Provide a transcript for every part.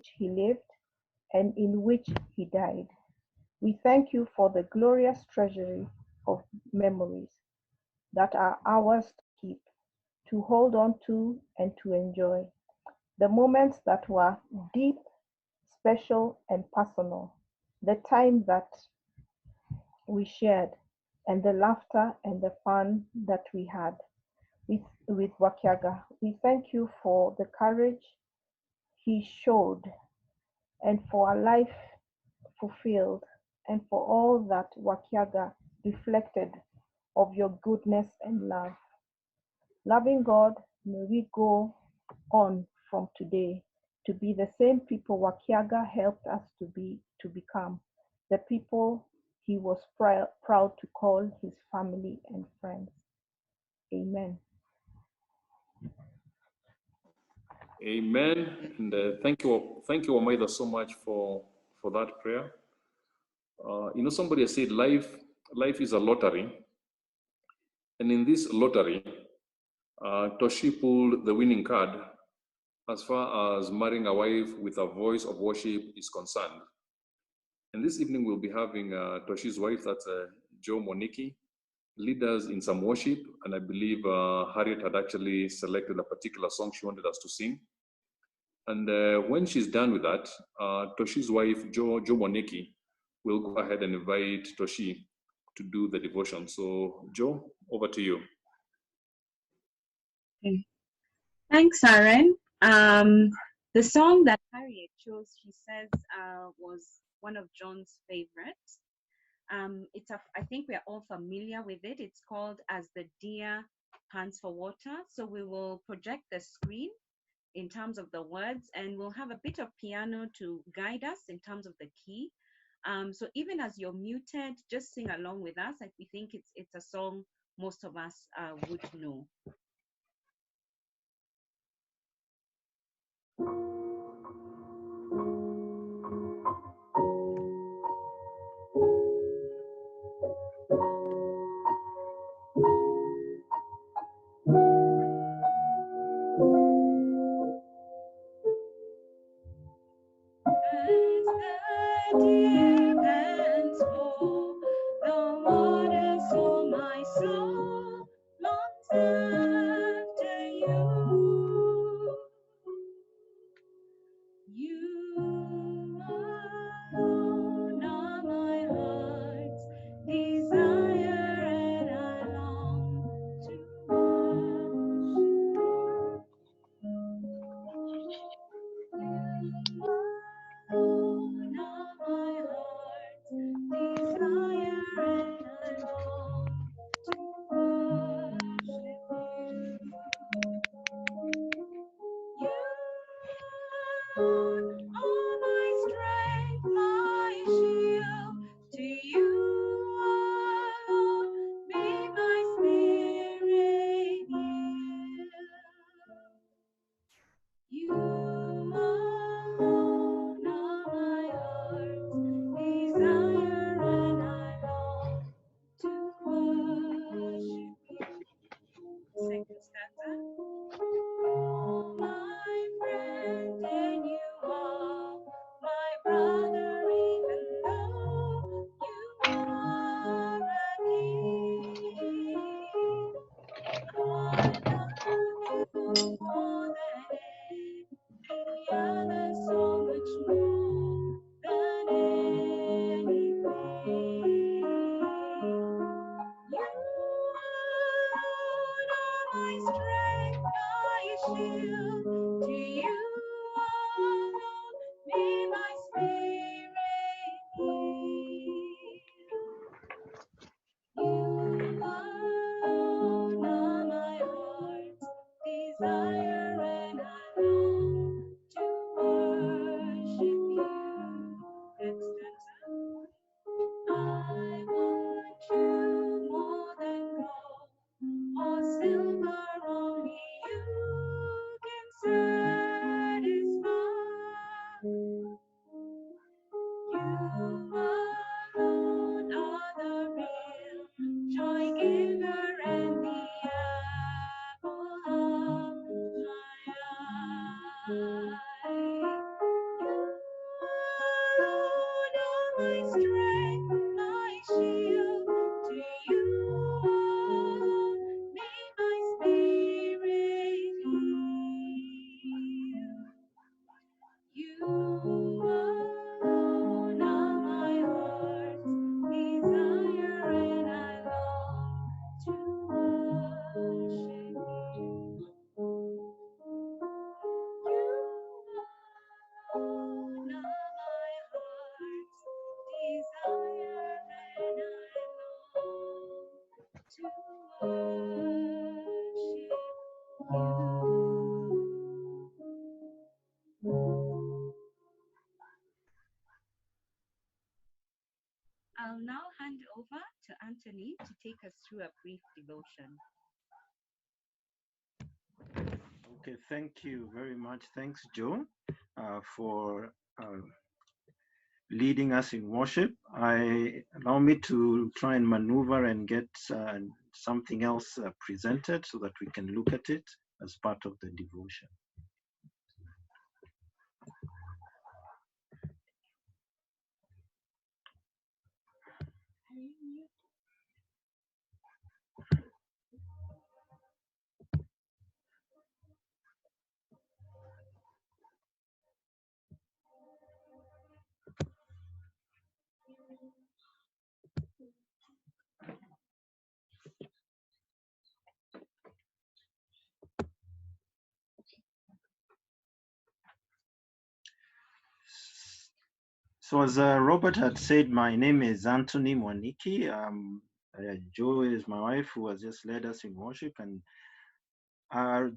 he lived and in which he died. We thank you for the glorious treasury of memories that are ours to keep, to hold on to, and to enjoy. The moments that were deep, special, and personal. The time that we shared, and the laughter and the fun that we had with Wakiaga. We thank you for the courage he showed and for a life fulfilled and for all that Wakiaga reflected of your goodness and love. Loving God, may we go on from today to be the same people Wakiaga helped us to become, the people he was proud to call his family and friends. Amen. Amen. And thank you, Omaida, so much for that prayer. Somebody has said life is a lottery, and in this lottery, Toshi pulled the winning card as far as marrying a wife with a voice of worship is concerned. And this evening we'll be having Toshi's wife, that's Joe Moniki, lead us in some worship, and I believe Harriet had actually selected a particular song she wanted us to sing. And when she's done with that, Toshi's wife, Joe Moniki, will go ahead and invite Toshi to do the devotion. So, Joe, over to you. Okay. Thanks, Aaron. The song that Harriet chose, she says, was one of John's favorites. I think we are all familiar with it. It's called As the Deer Pants for Water. So we will project the screen in terms of the words, and we'll have a bit of piano to guide us in terms of the key. So even as you're muted, just sing along with us. We think it's a song most of us would know. my strength, my shield, to you, Lord, may my spirit yield. You alone are my heart's desire, and I long to worship you. You alone are my heart's desire, and I long to worship you. I'll now hand over to Anthony to take us through a brief devotion. Okay, thank you very much. Thanks, Joe, for leading us in worship. Allow me to try and maneuver and get something else presented so that we can look at it as part of the devotion. So as Robert had said, my name is Anthony Mwaniki. Joe is my wife who has just led us in worship, and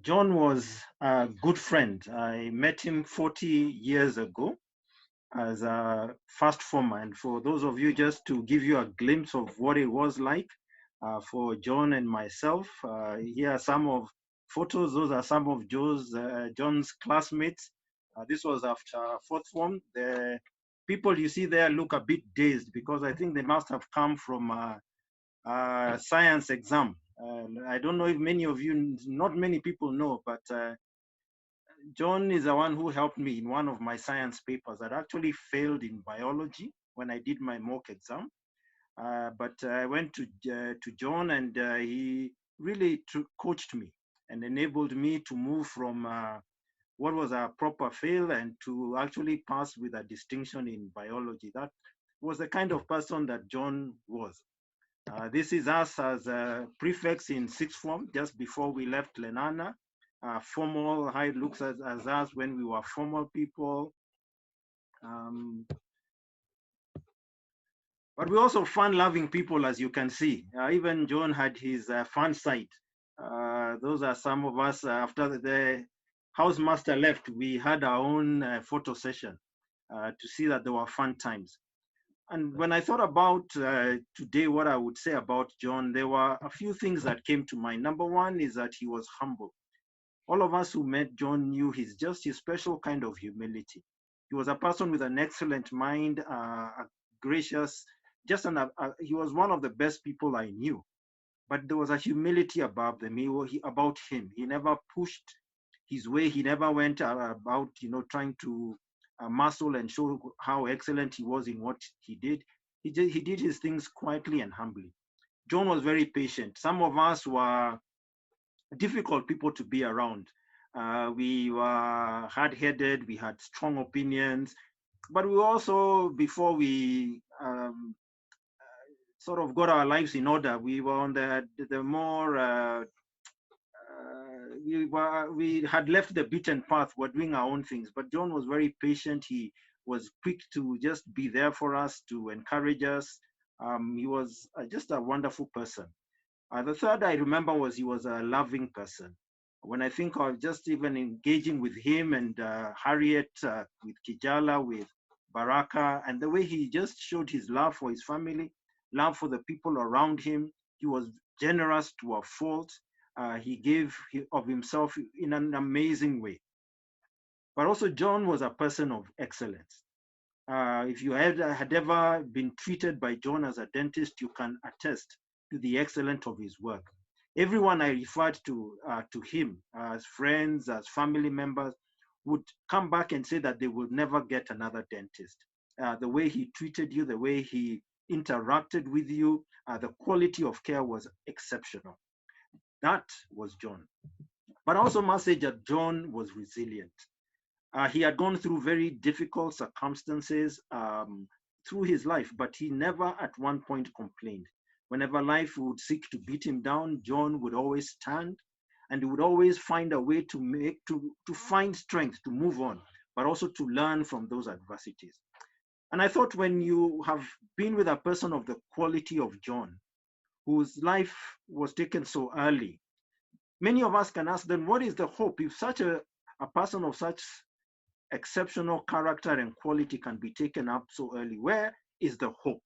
John was a good friend. I met him 40 years ago as a first former. And for those of you, just to give you a glimpse of what it was like for John and myself, here are some of photos. Those are some of John's classmates. This was after fourth form. The people you see there look a bit dazed because I think they must have come from a science exam. I don't know if many of you, not many people know, but John is the one who helped me in one of my science papers. I'd actually failed in biology when I did my mock exam. But I went to John, and he really coached me and enabled me to move from what was a proper fail and to actually pass with a distinction in biology. That was the kind of person that John was. This is us as prefects in sixth form, just before we left Lenana. Formal, how it looks as us when we were formal people. But we're also fun-loving people, as you can see. Even John had his fun side. Those are some of us. After the housemaster left, we had our own photo session to see that there were fun times. And when I thought about today, what I would say about John, there were a few things that came to mind. Number one is that he was humble. All of us who met John knew his special kind of humility. He was a person with an excellent mind, gracious, he was one of the best people I knew. But there was a humility about about him. He never pushed his way. He never went about, trying to muscle and show how excellent he was in what he did. He did his things quietly and humbly. John was very patient. Some of us were difficult people to be around. We were hard-headed. We had strong opinions, but we also, before we sort of got our lives in order, we were on the more we had left the beaten path. We're doing our own things. But John was very patient. He was quick to just be there for us, to encourage us. He was just a wonderful person. The third I remember was he was a loving person. When I think of just even engaging with him and Harriet, with Kijala, with Baraka, and the way he just showed his love for his family, love for the people around him. He was generous to a fault. He gave of himself in an amazing way. But also John was a person of excellence. If you had ever been treated by John as a dentist, you can attest to the excellence of his work. Everyone I referred to him as friends, as family members, would come back and say that they would never get another dentist. the way he treated you, the way he interacted with you, the quality of care was exceptional. That was John. But I also must say that John was resilient. He had gone through very difficult circumstances through his life, but he never at one point complained. Whenever life would seek to beat him down, John would always stand, and he would always find a way to find strength to move on, but also to learn from those adversities. And I thought, when you have been with a person of the quality of John, whose life was taken so early, many of us can ask them, what is the hope if such a person of such exceptional character and quality can be taken up so early? Where is the hope?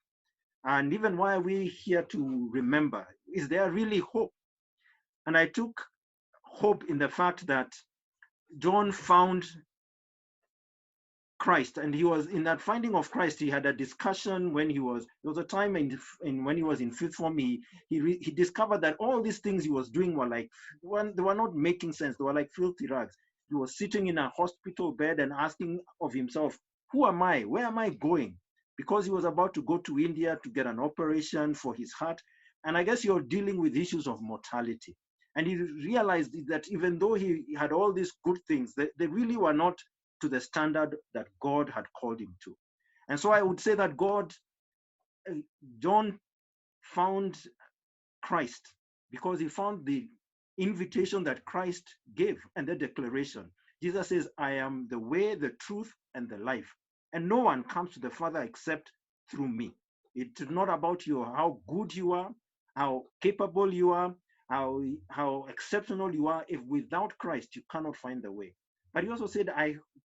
And even why are we here to remember? Is there really hope? And I took hope in the fact that John found Christ, and he was in that finding of Christ. He had a discussion when there was a time when he was in fifth form. He discovered that all these things he was doing were they were not making sense. They were like filthy rags. He was sitting in a hospital bed and asking of himself, who am I? Where am I going? Because he was about to go to India to get an operation for his heart. And I guess you're dealing with issues of mortality. And he realized that even though he had all these good things, they really were not to the standard that God had called him to. And so I would say that John found Christ because he found the invitation that Christ gave and the declaration. Jesus says, I am the way, the truth, and the life. And no one comes to the Father except through me. It's not about how good you are, how capable you are, how exceptional you are. If without Christ, you cannot find the way. But he also said,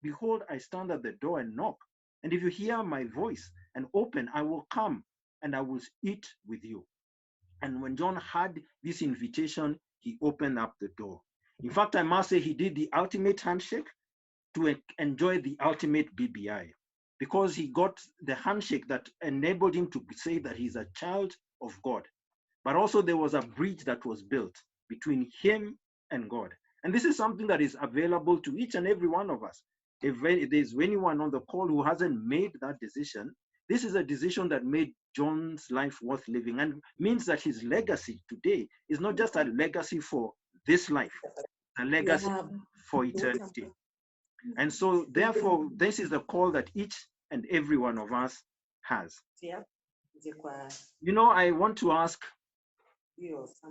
behold, I stand at the door and knock. And if you hear my voice and open, I will come and I will eat with you. And when John had this invitation, he opened up the door. In fact, I must say he did the ultimate handshake to enjoy the ultimate BBI, because he got the handshake that enabled him to say that he's a child of God. But also there was a bridge that was built between him and God. And this is something that is available to each and every one of us. If there's anyone on the call who hasn't made that decision, this is a decision that made John's life worth living, and means that his legacy today is not just a legacy for this life, a legacy for eternity. And so therefore, this is the call that each and every one of us has. I want to ask,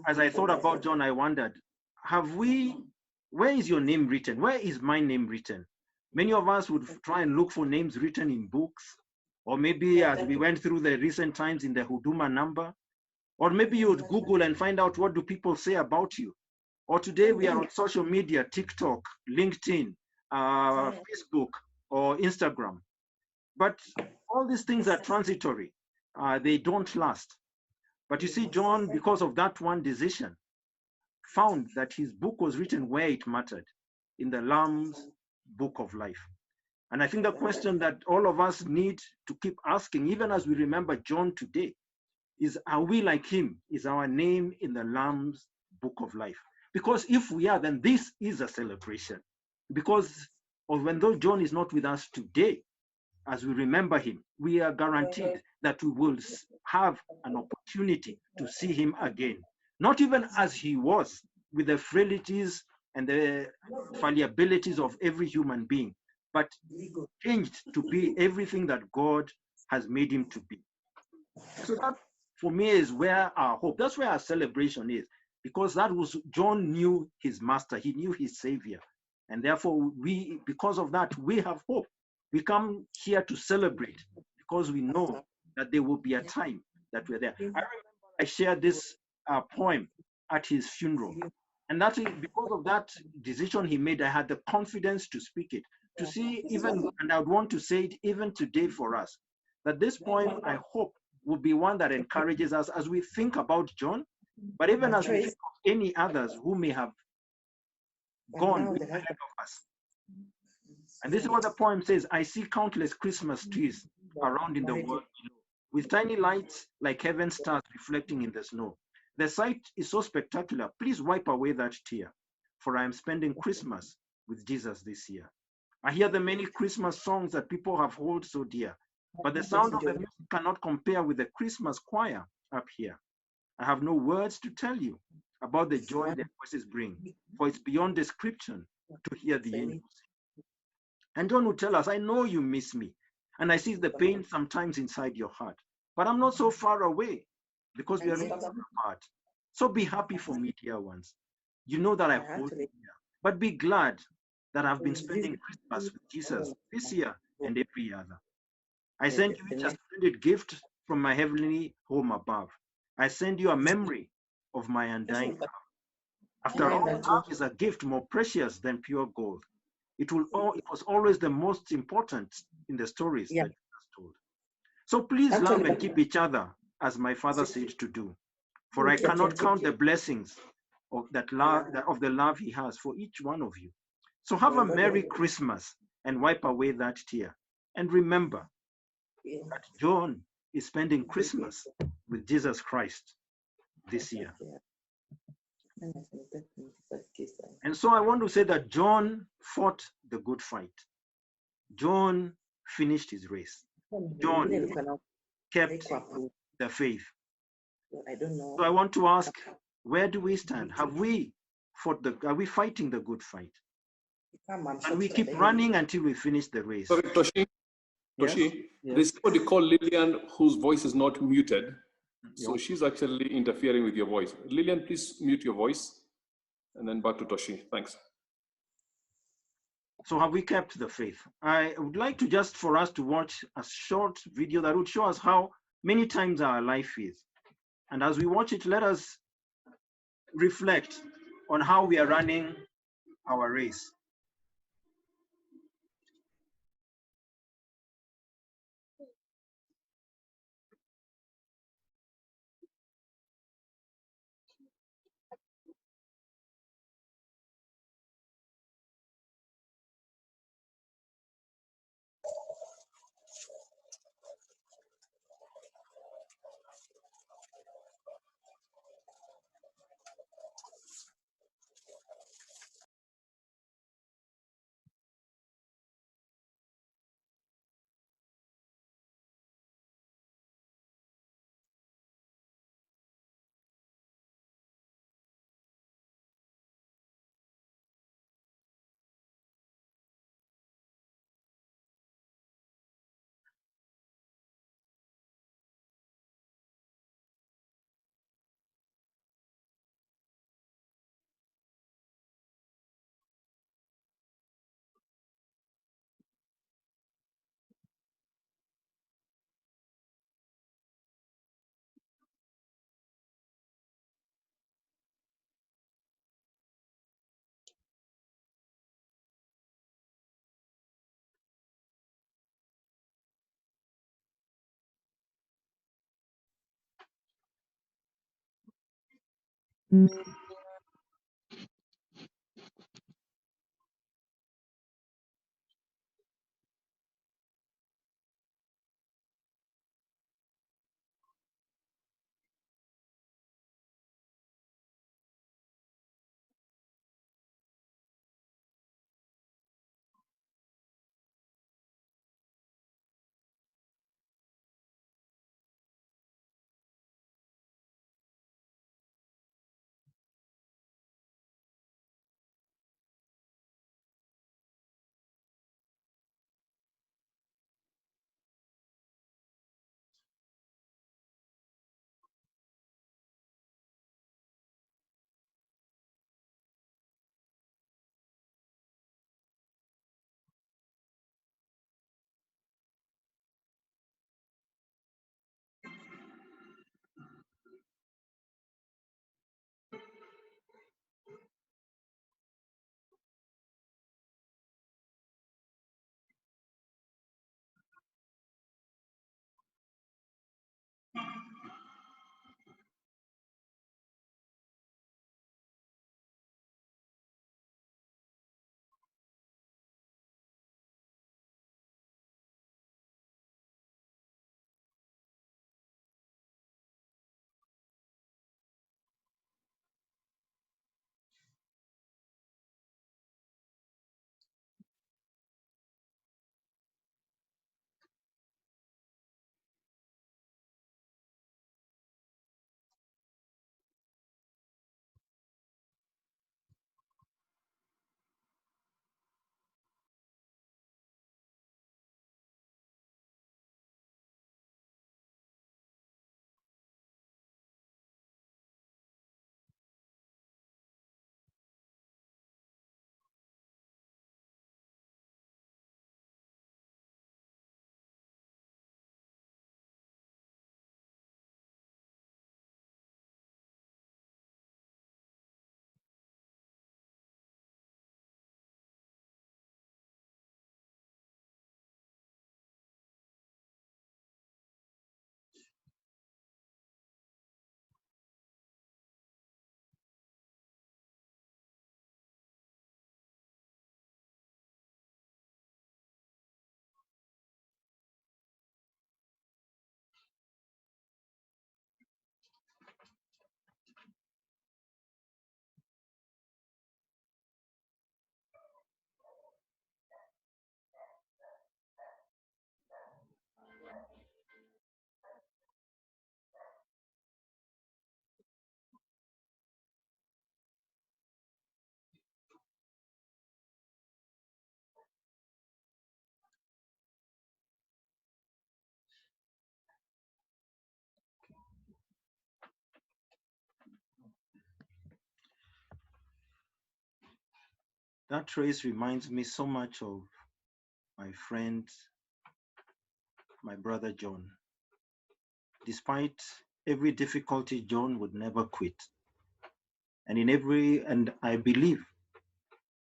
as I thought about John, I wondered, where is your name written? Where is my name written? Many of us would try and look for names written in books, or maybe as we went through the recent times in the Huduma number, or maybe you would Google and find out what do people say about you. Or today we are on social media, TikTok, LinkedIn, Facebook, or Instagram. But all these things are transitory. They don't last. But you see, John, because of that one decision, found that his book was written where it mattered, in the Lamb's book of life. And I think the question that all of us need to keep asking, even as we remember John today, is, are we like him? Is our name in the Lamb's book of life? Because if we are, then this is a celebration. Because even though John is not with us today, as we remember him, we are guaranteed that we will have an opportunity to see him again. Not even as he was, with the frailties and the fallibilities of every human being, but changed to be everything that God has made him to be. So that, for me, is where our hope, that's where our celebration is, because John knew his master, he knew his savior. And therefore, because of that, we have hope. We come here to celebrate because we know that there will be a time that we're there. I remember I shared this poem at his funeral. And that's because of that decision he made, I had the confidence to speak it, to see and I would want to say it even today for us, that this poem, I hope, will be one that encourages us as we think about John, but even as we think of any others who may have gone ahead of us. And this is what the poem says: I see countless Christmas trees around in the world below, with tiny lights like heaven stars reflecting in the snow. The sight is so spectacular, please wipe away that tear, for I am spending Christmas with Jesus this year. I hear the many Christmas songs that people have held so dear. but the sound of the music cannot compare with the Christmas choir up here. I have no words to tell you about the joy their voices bring, for it's beyond description to hear the angels. And John would tell us, I know you miss me, and I see the pain sometimes inside your heart, but I'm not so far away because we are really apart. So be happy for me, dear ones. You know that I hold you here, but be glad that I've been spending Christmas with Jesus this year and every other. I send you each a splendid gift from my heavenly home above. I send you a memory of my undying love. After all, love is a gift more precious than pure gold. It was always the most important in the stories that Jesus told. So please love and keep each other as my Father said to do. For I cannot count the blessings of the love he has for each one of you. So have a Merry Christmas and wipe away that tear. And remember that John is spending Christmas with Jesus Christ this year. And so I want to say that John fought the good fight. John finished his race. John kept the faith. So I want to ask, where do we stand? Are we fighting the good fight? And we keep running until we finish the race. Sorry, Toshi. Yes? Toshi, Yes. there's somebody called Lillian whose voice is not muted. So Yeah. she's actually interfering with your voice. Lillian, please mute your voice. And then back to Toshi. Thanks. So have we kept the faith? I would like to just for us to watch a short video that would show us how many times our life is. And as we watch it, let us reflect on how we are running our race. That race reminds me so much of my friend, my brother John. Despite every difficulty, John would never quit. And I believe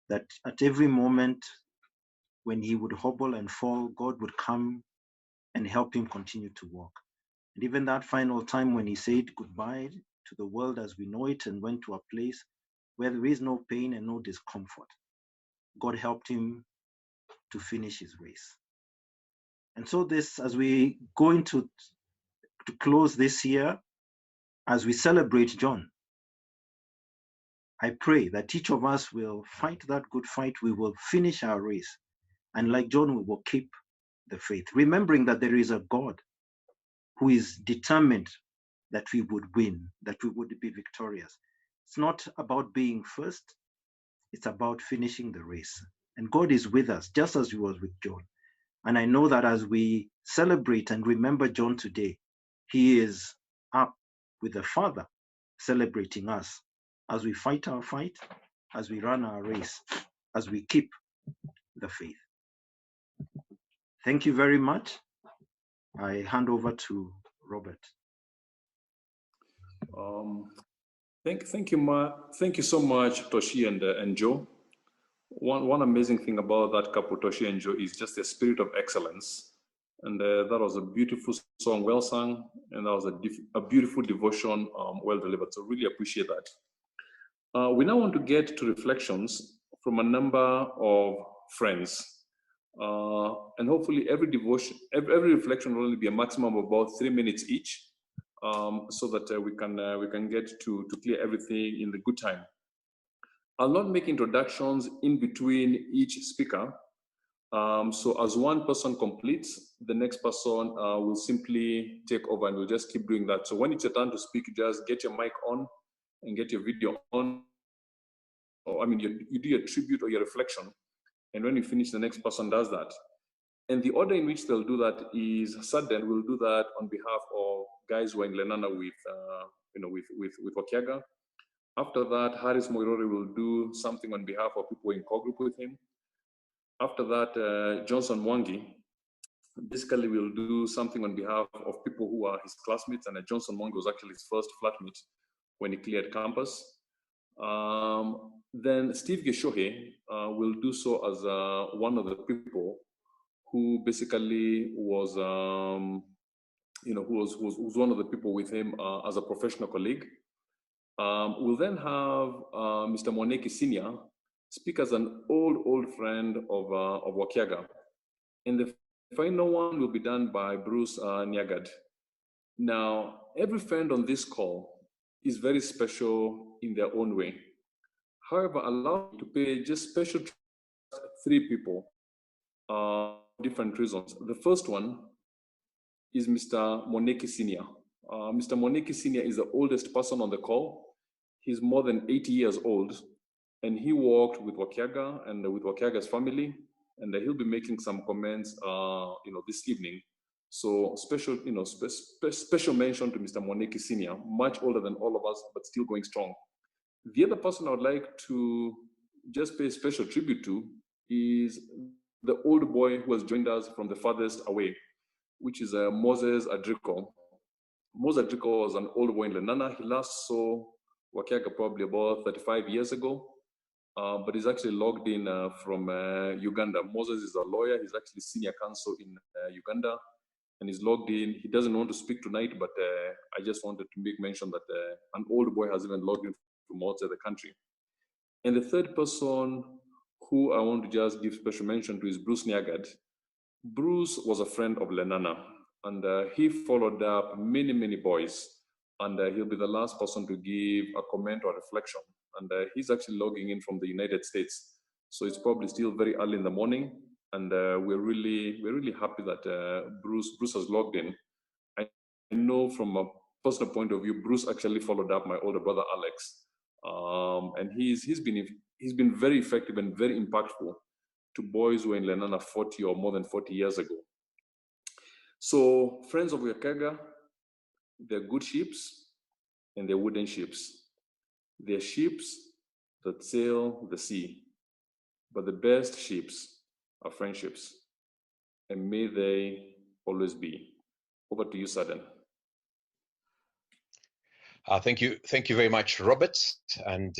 that at every moment when he would hobble and fall, God would come and help him continue to walk. And even that final time when he said goodbye to the world as we know it and went to a place where there is no pain and no discomfort, God helped him to finish his race. And so this, as we go into to close this year, as we celebrate John, I pray that each of us will fight that good fight. We will finish our race. And like John, we will keep the faith, remembering that there is a God who is determined that we would win, that we would be victorious. It's not about being first, it's about finishing the race. And God is with us, just as he was with John. And I know that as we celebrate and remember John today, he is up with the Father celebrating us as we fight our fight, as we run our race, as we keep the faith. Thank you very much. I hand over to Robert. Thank you so much, Toshi and Joe. One amazing thing about that couple, Toshi and Joe, is just the spirit of excellence. And that was a beautiful song, well sung, and that was a beautiful devotion, well delivered. So really appreciate that. We now want to get to reflections from a number of friends. And hopefully every reflection will only be a maximum of about 3 minutes each, so that we can get to clear everything in the good time. I'll not make introductions in between each speaker. So as one person completes, the next person will simply take over, and we'll just keep doing that. So when it's your turn to speak, just get your mic on and get your video on. Or you do your tribute or your reflection. And when you finish, the next person does that. And the order in which they'll do that is Sudden will do that on behalf of guys who are in Lenana with Wakiaga. After that, Harris Moirori will do something on behalf of people in core group with him. After that, Johnson Mwangi basically will do something on behalf of people who are his classmates, and Johnson Mwangi was actually his first flatmate when he cleared campus. Then Steve Geshohe will do so as one of the people who basically was, who was one of the people with him as a professional colleague. We'll then have Mr. Mwaneki Senior speak as an old friend of Wakiaga. And the final one will be done by Bruce Nyagad. Now, every friend on this call is very special in their own way. However, allow me to pay just special tribute to 3 people, different reasons. The first one is Mr. Mwaneki Senior. Mr. Mwaneki Senior is the oldest person on the call. He's more than 80 years old, and he worked with Wakiaga and with Wakiaga's family, and he'll be making some comments, this evening. So special mention to Mr. Mwaneki Senior, much older than all of us, but still going strong. The other person I would like to just pay special tribute to is the old boy who has joined us from the farthest away, which is Moses Adriko. Moses Adriko was an old boy in Lenana. He last saw Wakiaga probably about 35 years ago, but he's actually logged in from Uganda. Moses is a lawyer. He's actually senior counsel in Uganda, and he's logged in. He doesn't want to speak tonight, but I just wanted to make mention that an old boy has even logged in from outside the country. And the third person who I want to just give special mention to is Bruce Nyagad. Bruce was a friend of Lenana, and he followed up many boys, and he'll be the last person to give a comment or reflection. And he's actually logging in from the United States, so it's probably still very early in the morning, and we're really happy that Bruce has logged in. I know from a personal point of view, Bruce actually followed up my older brother Alex, and he's been very effective and very impactful to boys who were in Lenana 40 or more than 40 years ago. So friends of Wakiaga, they're good ships and they're wooden ships. They're ships that sail the sea. but the best ships are friendships, and may they always be. Over to you, Saden. Thank you very much, Robert. And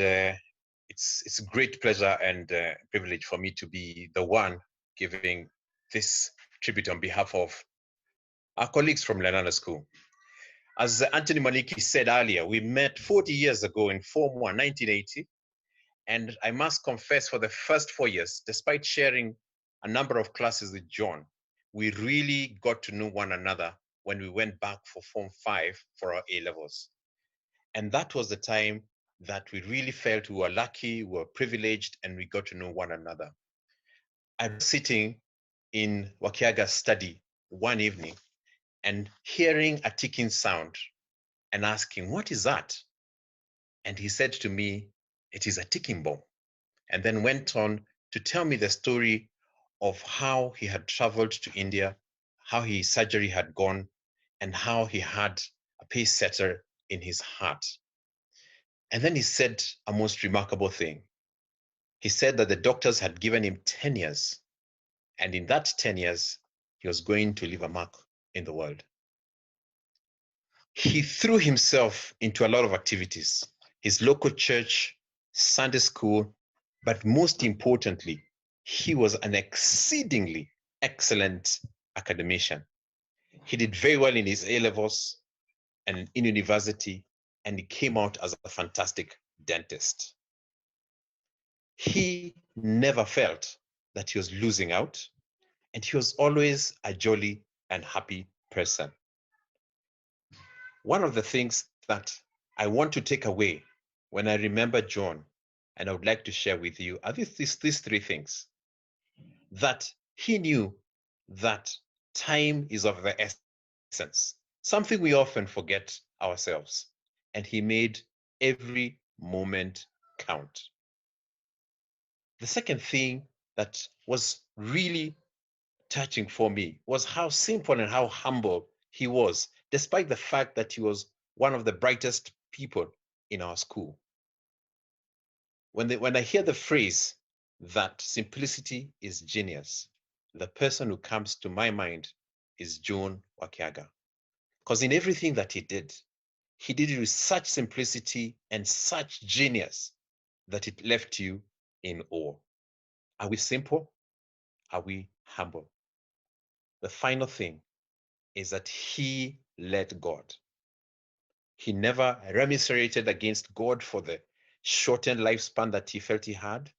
it's a great pleasure and privilege for me to be the one giving this tribute on behalf of our colleagues from Lenana School. As Anthony Maniki said earlier, we met 40 years ago in Form 1, 1980. And I must confess, for the first 4 years, despite sharing a number of classes with John, we really got to know one another when we went back for Form 5 for our A-levels. And that was the time that we really felt we were lucky, we were privileged, and we got to know one another. I was sitting in Wakiaga's study one evening and hearing a ticking sound and asking, "What is that?" And he said to me, "It is a ticking bomb." And then went on to tell me the story of how he had traveled to India, how his surgery had gone, and how he had a pace setter in his heart. And then he said a most remarkable thing. He said that the doctors had given him 10 years, and in that 10 years, he was going to leave a mark in the world. He threw himself into a lot of activities, his local church, Sunday school, but most importantly, he was an exceedingly excellent academician. He did very well in his A-levels and in university, and he came out as a fantastic dentist. He never felt that he was losing out, and he was always a jolly and happy person. One of the things that I want to take away when I remember John, and I would like to share with you, are these three things. That he knew that time is of the essence, something we often forget ourselves, and he made every moment count. The second thing that was really touching for me was how simple and how humble he was, despite the fact that he was one of the brightest people in our school. When I hear the phrase that simplicity is genius, the person who comes to my mind is John Wakiaga. Because in everything that he did it with such simplicity and such genius that it left you in awe. Are we simple? Are we humble? The final thing is that he let God. He never remonstrated against God for the shortened lifespan that he felt he had,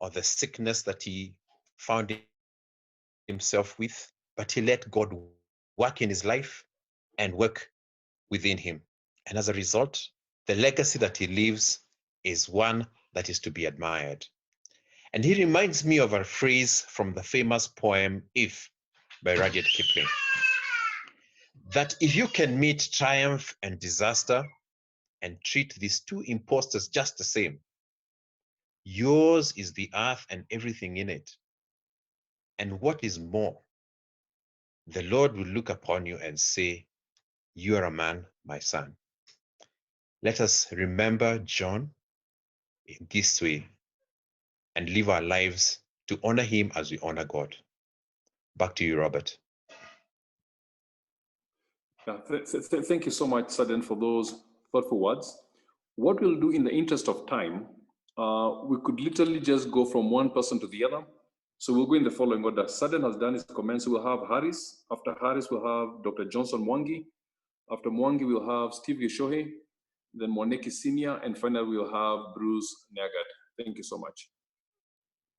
or the sickness that he found himself with, but he let God work in his life and work within him. And as a result, the legacy that he leaves is one that is to be admired. And he reminds me of a phrase from the famous poem If by Rudyard Kipling, that if you can meet triumph and disaster and treat these two impostors just the same, yours is the earth and everything in it. And what is more, the Lord will look upon you and say, "You are a man, my son." Let us remember John in this way and live our lives to honor him as we honor God. Back to you, Robert. Thank you so much, Saden, for those thoughtful words. What we'll do in the interest of time, we could literally just go from one person to the other. So we'll go in the following order. Saden has done his comments. We'll have Harris. After Harris, we'll have Dr. Johnson Mwangi. After Mwangi, we'll have Steve Gishohe, then Mwaneki Senior, and finally we'll have Bruce Nyagat. Thank you so much.